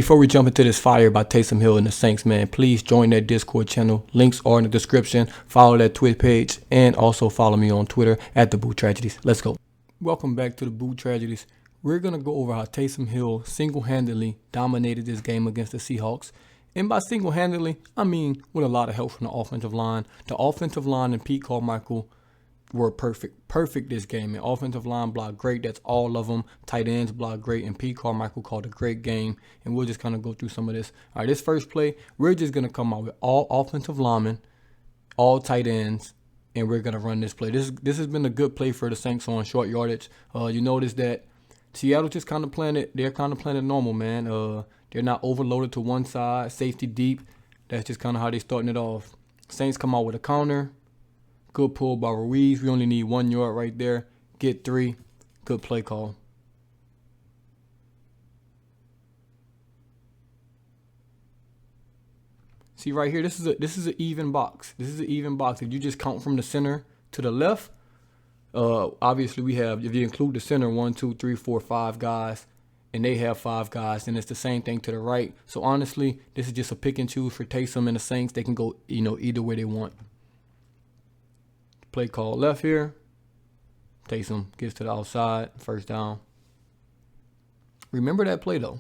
Before we jump into this fire by Taysom Hill and the Saints, man, please join that Discord channel. Links are in the description. Follow that Twitter page and also follow me on Twitter at DaBoot Tragedies. Let's go. Welcome back to the DaBoot Tragedies. We're going to go over how Taysom Hill single-handedly dominated this game against the Seahawks. And by single-handedly, I mean with a lot of help from the offensive line. The offensive line and Pete Carmichael were perfect this game. And offensive line blocked great. That's all of them. Tight ends blocked great. And Pete Carmichael called a great game. And we'll just kind of go through some of this. All right, this first play, we're just going to come out with all offensive linemen, all tight ends, and we're going to run this play. This has been a good play for the Saints on short yardage. You notice that Seattle just kind of playing it. They're kind of playing it normal, man. They're not overloaded to one side, safety deep. That's just kind of how they're starting it off. Saints come out with a counter. Good pull by Ruiz. We only need 1 yard right there. Get 3. Good play call. See right here, this is an even box. This is an even box. If you just count from the center to the left, obviously we have, if you include the center, 1, 2, 3, 4, 5 guys, and they have 5 guys, and it's the same thing to the right. So honestly, this is just a pick and choose for Taysom and the Saints. They can go, either way they want. Play call left here. Taysom gets to the outside, first down. Remember that play though.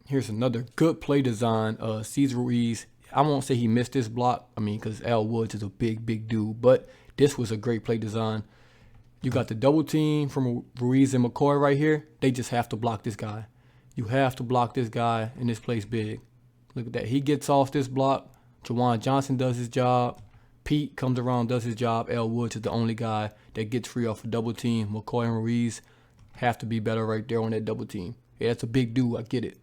Here's another good play design. Cesar Ruiz. I won't say he missed this block. I mean, because Al Woods is a big dude. But this was a great play design. You got the double team from Ruiz and McCoy right here. They just have to block this guy. You have to block this guy, and this play's big. Look at that. He gets off this block. Jawan Johnson does his job. Pete comes around, does his job. Al Woods is the only guy that gets free off a double team. McCoy and Ruiz have to be better right there on that double team. Yeah, that's a big dude. I get it.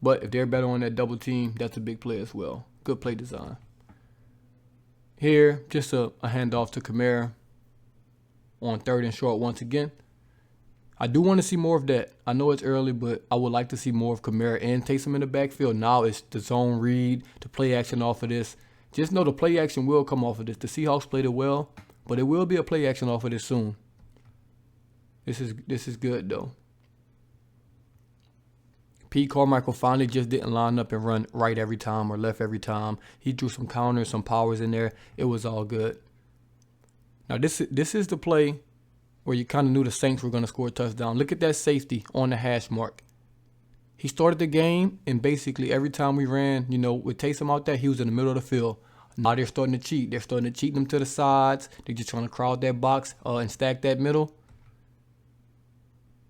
But if they're better on that double team, that's a big play as well. Good play design. Here, just a handoff to Kamara on 3rd and short once again. I do want to see more of that. I know it's early, but I would like to see more of Kamara and Taysom in the backfield. Now it's the zone read, the play action off of this. Just know the play action will come off of this. The Seahawks played it well, but it will be a play action off of this soon. This is good though. Pete Carmichael finally just didn't line up and run right every time or left every time. He drew some counters, some powers in there. It was all good. Now this is the play where you kind of knew the Saints were going to score a touchdown. Look at that safety on the hash mark. He started the game, and basically every time we ran, with Taysom out there, he was in the middle of the field. Now they're starting to cheat. They're starting to cheat them to the sides. They're just trying to crowd that box and stack that middle.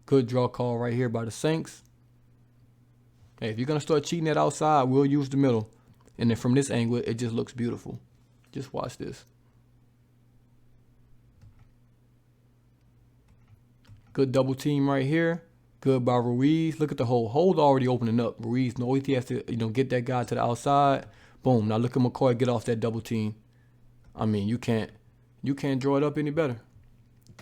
Good draw call right here by the Saints. Hey, if you're going to start cheating that outside, we'll use the middle. And then from this angle, it just looks beautiful. Just watch this. Good double team right here. Good by Ruiz. Look at the hold already opening up. Ruiz knows he has to, get that guy to the outside. Boom. Now look at McCoy get off that double team. I mean, you can't draw it up any better.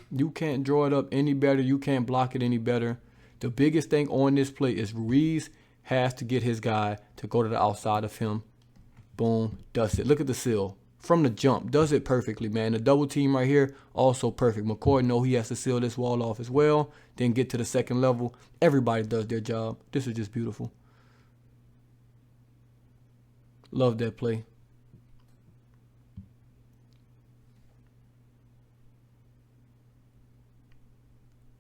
You can't draw it up any better. You can't block it any better. The biggest thing on this play is Ruiz has to get his guy to go to the outside of him. Boom. Does it. Look at the seal. From the jump, does it perfectly, man. The double team right here, also perfect. McCoy know he has to seal this wall off as well. Then get to the second level. Everybody does their job. This is just beautiful. Love that play.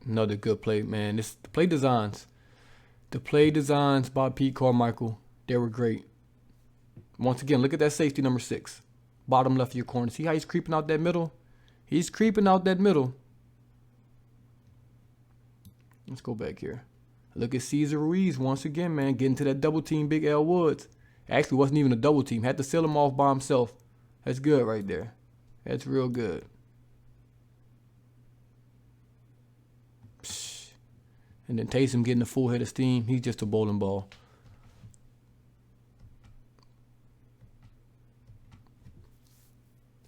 Another good play, man. The play designs. The play designs by Pete Carmichael, they were great. Once again, look at that safety number 6. Bottom left of your corner. See how he's creeping out that middle? He's creeping out that middle. Let's go back here. Look at Cesar Ruiz once again, man. Getting to that double team, big Al Woods. Actually, wasn't even a double team. Had to seal him off by himself. That's good right there. That's real good. And then Taysom getting a full head of steam. He's just a bowling ball.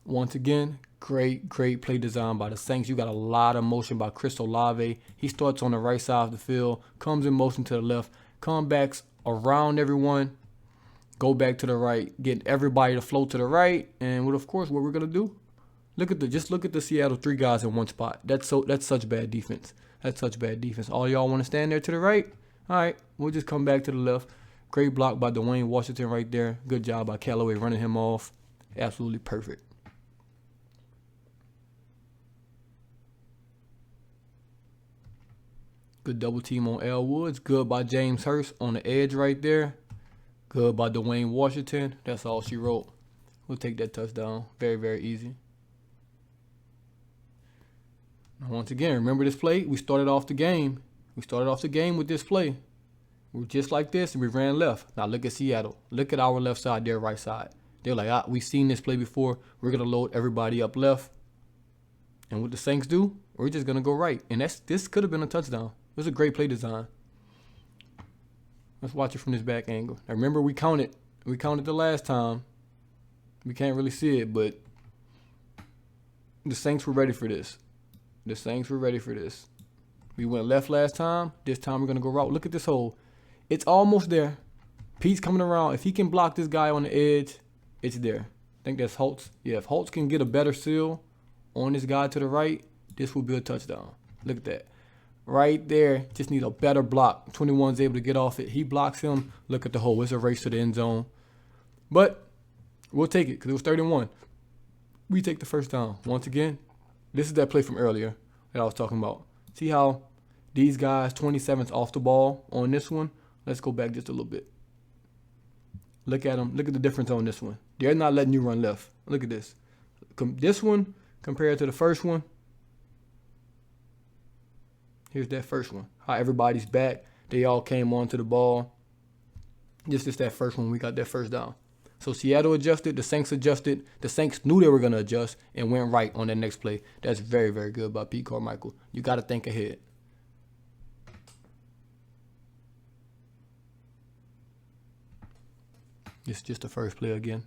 Once again, great play design by the Saints. You got a lot of motion by Chris Olave. He starts on the right side of the field, comes in motion to the left, comebacks around everyone, go back to the right, get everybody to float to the right, and of course, what we're going to do? Just look at the Seattle 3 guys in one spot. That's such bad defense. That's such bad defense. All y'all want to stand there to the right? All right, we'll just come back to the left. Great block by Dwayne Washington right there. Good job by Callaway running him off. Absolutely perfect. Good double team on L. Woods. Good by James Hurst on the edge right there. Good by Dwayne Washington. That's all she wrote. We'll take that touchdown. Very, very easy. Now, once again, remember this play? We started off the game. We started off the game with this play. We were just like this, and we ran left. Now look at Seattle. Look at our left side, their right side. They're like, we've seen this play before. We're going to load everybody up left. And what the Saints do, we're just going to go right. And this could have been a touchdown. It was a great play design. Let's watch it from this back angle. Now remember, we counted the last time. We can't really see it, but the Saints were ready for this. The Saints were ready for this. We went left last time. This time we're going to go right. Look at this hole. It's almost there. Pete's coming around. If he can block this guy on the edge, it's there. I think that's Holtz. Yeah, if Holtz can get a better seal on this guy to the right, this will be a touchdown. Look at that. Right there. Just need a better block. 21's able to get off it. He blocks him. Look at the hole. It's a race to the end zone. But we'll take it because it was 31. We take the first down. Once again, this is that play from earlier that I was talking about. See how these guys, 27's off the ball on this one? Let's go back just a little bit. Look at them. Look at the difference on this one. They're not letting you run left. Look at this. This one compared to the first one. Here's that first one. How everybody's back. They all came onto the ball. Just that first one. We got that first down. So Seattle adjusted. The Saints adjusted. The Saints knew they were going to adjust and went right on that next play. That's very, very good by Pete Carmichael. You got to think ahead. It's just the first play again.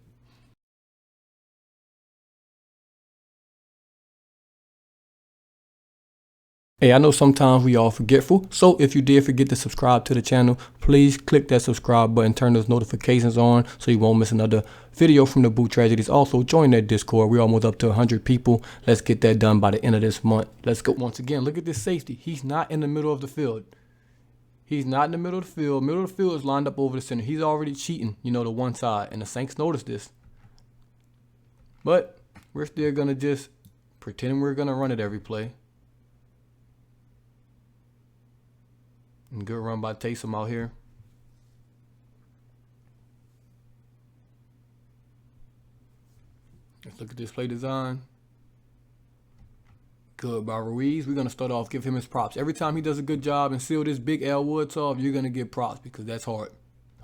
Hey, I know sometimes we all forgetful, so if you did forget to subscribe to the channel, please click that subscribe button, turn those notifications on so you won't miss another video from the Boot Tragedies. Also, join that Discord. We're almost up to 100 people. Let's get that done by the end of this month. Let's go. Once again, look at this safety. He's not in the middle of the field. He's not in the middle of the field. Middle of the field is lined up over the center. He's already cheating, to one side, and the Saints noticed this. But we're still going to just pretend we're going to run it every play. And good run by Taysom out here. Let's look at this play design. Good by Ruiz. We're going to start off, give him his props. Every time he does a good job and seal this big L Woods off, you're going to get props because that's hard.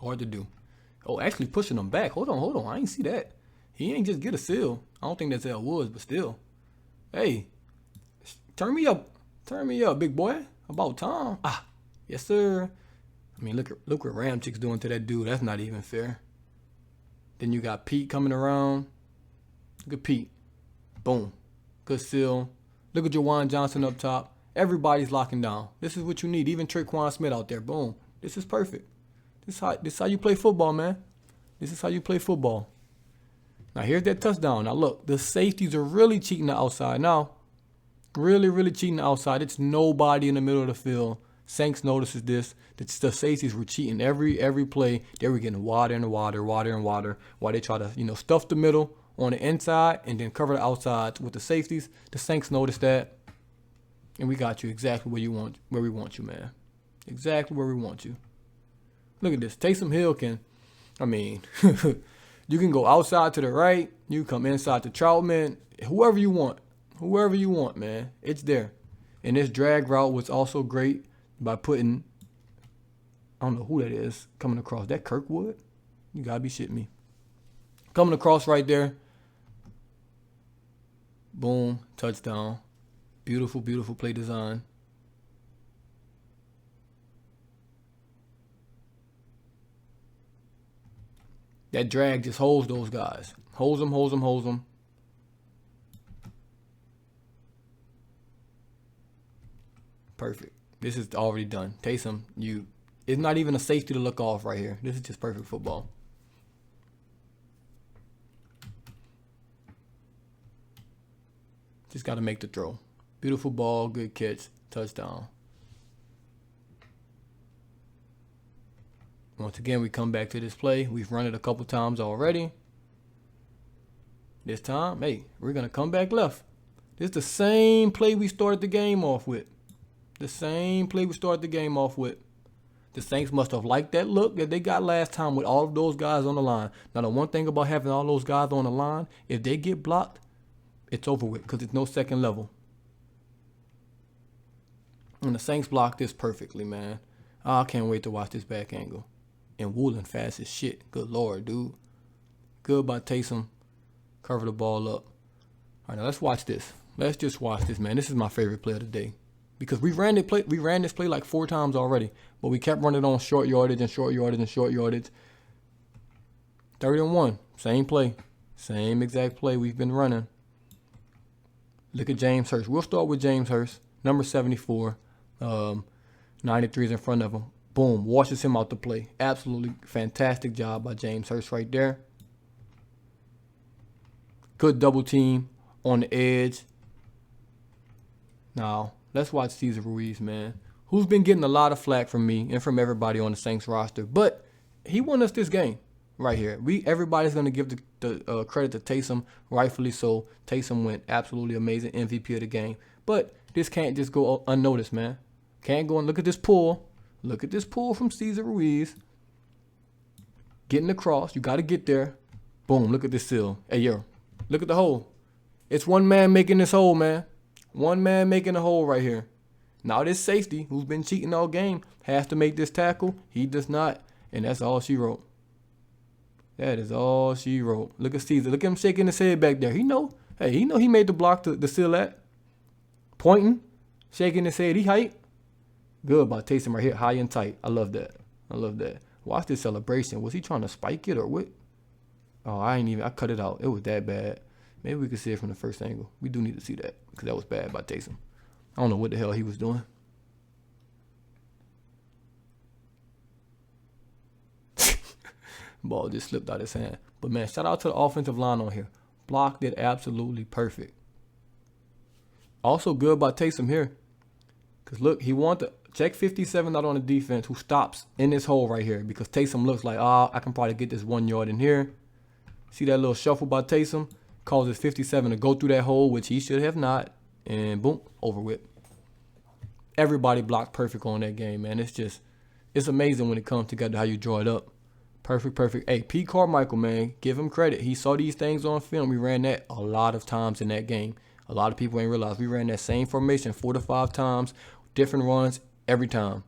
Hard to do. Oh, actually pushing him back. Hold on. I ain't see that. He ain't just get a seal. I don't think that's L Woods, but still. Hey, turn me up. Turn me up, big boy. About time. Yes, sir. I mean, look what Ramchick's doing to that dude. That's not even fair. Then you got Pete coming around. Look at Pete. Boom. Good seal. Look at Jawan Johnson up top. Everybody's locking down. This is what you need. Even Traquan Smith out there. Boom. This is perfect. This is how you play football, man. This is how you play football. Now, here's that touchdown. Now, look. The safeties are really cheating the outside. Now, really, really cheating the outside. It's nobody in the middle of the field. Saints notices this. The safeties were cheating every play. They were getting water and water while they try to, stuff the middle on the inside and then cover the outside with the safeties. The Saints noticed that. And we got you exactly where we want you, man. Exactly where we want you. Look at this. Taysom Hill you can go outside to the right. You come inside to Troutman. Whoever you want, man. It's there. And this drag route was also great by putting, I don't know who that is, coming across. That Kirkwood? You gotta be shitting me. Coming across right there. Boom. Touchdown. Beautiful, beautiful play design. That drag just holds those guys. Holds them. Perfect. This is already done. Taysom, it's not even a safety to look off right here. This is just perfect football. Just got to make the throw. Beautiful ball, good catch, touchdown. Once again, we come back to this play. We've run it a couple times already. This time, hey, we're going to come back left. This is the same play we started the game off with. The same play we started the game off with. The Saints must have liked that look that they got last time with all of those guys on the line. Now, the one thing about having all those guys on the line, if they get blocked, it's over with because it's no second level. And the Saints blocked this perfectly, man. I can't wait to watch this back angle. And Woolen fast as shit. Good Lord, dude. Good by Taysom. Cover the ball up. All right, now let's watch this. Let's just watch this, man. This is my favorite play of the day. Because we ran this play like 4 times already. But we kept running on short yardage and short yardage and short yardage. 3rd and 1. Same play. Same exact play we've been running. Look at James Hurst. We'll start with James Hurst. Number 74. 93 is in front of him. Boom. Washes him out the play. Absolutely fantastic job by James Hurst right there. Good double team on the edge. Now, let's watch Cesar Ruiz, man. Who's been getting a lot of flack from me and from everybody on the Saints roster. But he won us this game right here. Everybody's going to give the credit to Taysom, rightfully so. Taysom went absolutely amazing, MVP of the game. But this can't just go unnoticed, man. Can't go and look at this pull. Look at this pull from Cesar Ruiz. Getting across. You got to get there. Boom. Look at this seal. Hey, yo. Look at the hole. It's one man making this hole, man. One man making a hole right here. Now this safety, who's been cheating all game, has to make this tackle. He does not. And that's all she wrote. That is all she wrote. Look at Caesar. Look at him shaking his head back there. He know he made the block to seal that. Pointing. Shaking his head. He hype. Good by Taysom right here. High and tight. I love that. I love that. Watch this celebration. Was he trying to spike it or what? Oh, I cut it out. It was that bad. Maybe we could see it from the first angle. We do need to see that because that was bad by Taysom. I don't know what the hell he was doing. Ball just slipped out his hand. But, man, shout out to the offensive line on here. Blocked it absolutely perfect. Also good by Taysom here. Because, look, he wanted to check 57 out on the defense who stops in this hole right here. Because Taysom looks like, I can probably get this 1 yard in here. See that little shuffle by Taysom? Causes 57 to go through that hole, which he should have not. And, boom, over with. Everybody blocked perfect on that game, man. It's amazing when it comes together how you draw it up. Perfect, perfect. Hey, Pete Carmichael, man, give him credit. He saw these things on film. We ran that a lot of times in that game. A lot of people ain't realized we ran that same formation 4 to 5 times, different runs every time.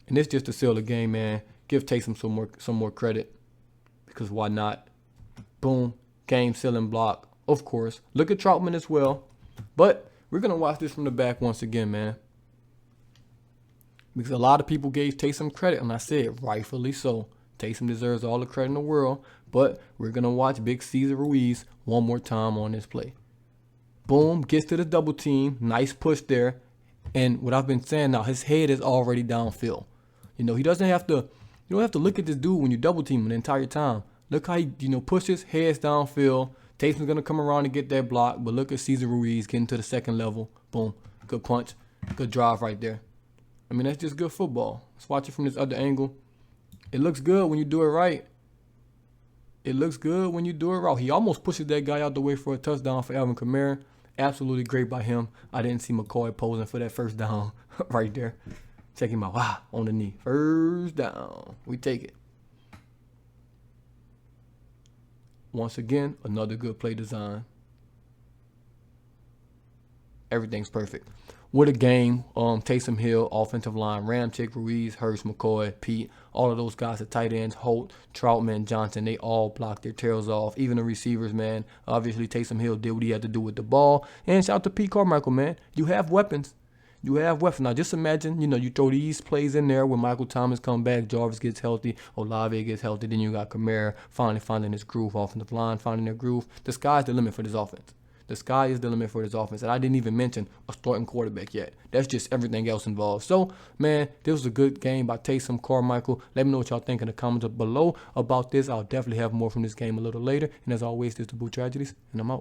And this just to seal the game, man. Give Taysom some more credit because why not? Boom, game sealing block, of course. Look at Troutman as well, but we're gonna watch this from the back once again, man. Because a lot of people gave Taysom credit, and I said rightfully so. Taysom deserves all the credit in the world, but we're going to watch Big Cesar Ruiz one more time on this play. Boom, gets to the double team. Nice push there. And what I've been saying now, his head is already downfield. You know, you don't have to look at this dude when you double team him the entire time. Look how he, pushes, heads downfield. Taysom's going to come around and get that block, but look at Cesar Ruiz getting to the second level. Boom, good punch, good drive right there. I mean, that's just good football. Let's watch it from this other angle. It looks good when you do it right. It looks good when you do it right. He almost pushes that guy out the way for a touchdown for Alvin Kamara. Absolutely great by him. I didn't see McCoy posing for that first down right there. Check him out. Wow, on the knee. First down. We take it. Once again, another good play design. Everything's perfect. What a game. Taysom Hill, offensive line, Ramchick, Ruiz, Hurst, McCoy, Pete, all of those guys, the tight ends, Holt, Troutman, Johnson, they all blocked their tails off. Even the receivers, man. Obviously, Taysom Hill did what he had to do with the ball. And shout out to Pete Carmichael, man. You have weapons. You have weapons. Now, just imagine, you throw these plays in there when Michael Thomas come back, Jarvis gets healthy, Olave gets healthy, then you got Kamara finally finding his groove, offensive line finding their groove. The sky's the limit for this offense. The sky is the limit for this offense. And I didn't even mention a starting quarterback yet. That's just everything else involved. So, man, this was a good game by Taysom Carmichael. Let me know what y'all think in the comments below about this. I'll definitely have more from this game a little later. And as always, this is DaBoot Tragedies, and I'm out.